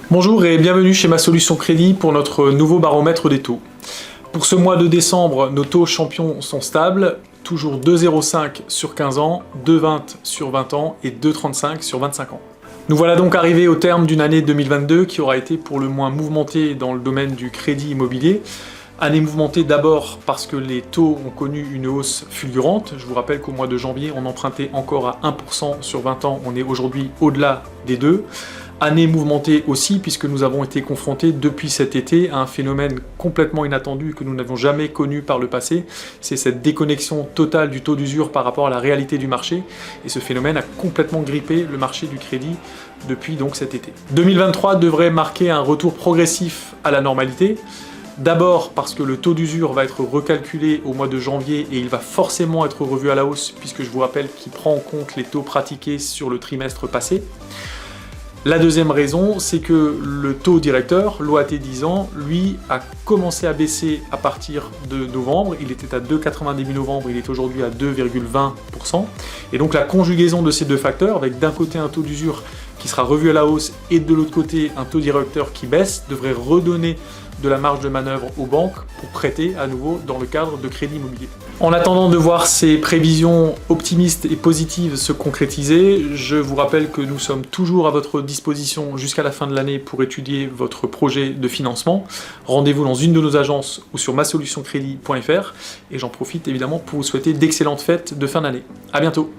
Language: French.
Bonjour et bienvenue chez Ma Solution Crédit pour notre nouveau baromètre des taux. Pour ce mois de décembre, nos taux champions sont stables, toujours 2,05 sur 15 ans, 2,20 sur 20 ans et 2,35 sur 25 ans. Nous voilà donc arrivés au terme d'une année 2022 qui aura été pour le moins mouvementée dans le domaine du crédit immobilier. Année mouvementée d'abord parce que les taux ont connu une hausse fulgurante. Je vous rappelle qu'au mois de janvier, on empruntait encore à 1% sur 20 ans, on est aujourd'hui au-delà des 2. Année mouvementée aussi puisque nous avons été confrontés depuis cet été à un phénomène complètement inattendu que nous n'avons jamais connu par le passé. C'est cette déconnexion totale du taux d'usure par rapport à la réalité du marché. Et ce phénomène a complètement grippé le marché du crédit depuis donc cet été. 2023 devrait marquer un retour progressif à la normalité. D'abord parce que le taux d'usure va être recalculé au mois de janvier et il va forcément être revu à la hausse puisque je vous rappelle qu'il prend en compte les taux pratiqués sur le trimestre passé. La deuxième raison, c'est que le taux directeur, l'OAT 10 ans, lui, a commencé à baisser à partir de novembre. Il était à 2,90 mi-novembre, il est aujourd'hui à 2,20%. Et donc la conjugaison de ces deux facteurs, avec d'un côté un taux d'usure qui sera revu à la hausse et de l'autre côté un taux directeur qui baisse, devrait redonner de la marge de manœuvre aux banques pour prêter à nouveau dans le cadre de crédit immobilier. En attendant de voir ces prévisions optimistes et positives se concrétiser, je vous rappelle que nous sommes toujours à votre disposition jusqu'à la fin de l'année pour étudier votre projet de financement. Rendez-vous dans une de nos agences ou sur masolutioncredit.fr et j'en profite évidemment pour vous souhaiter d'excellentes fêtes de fin d'année. À bientôt.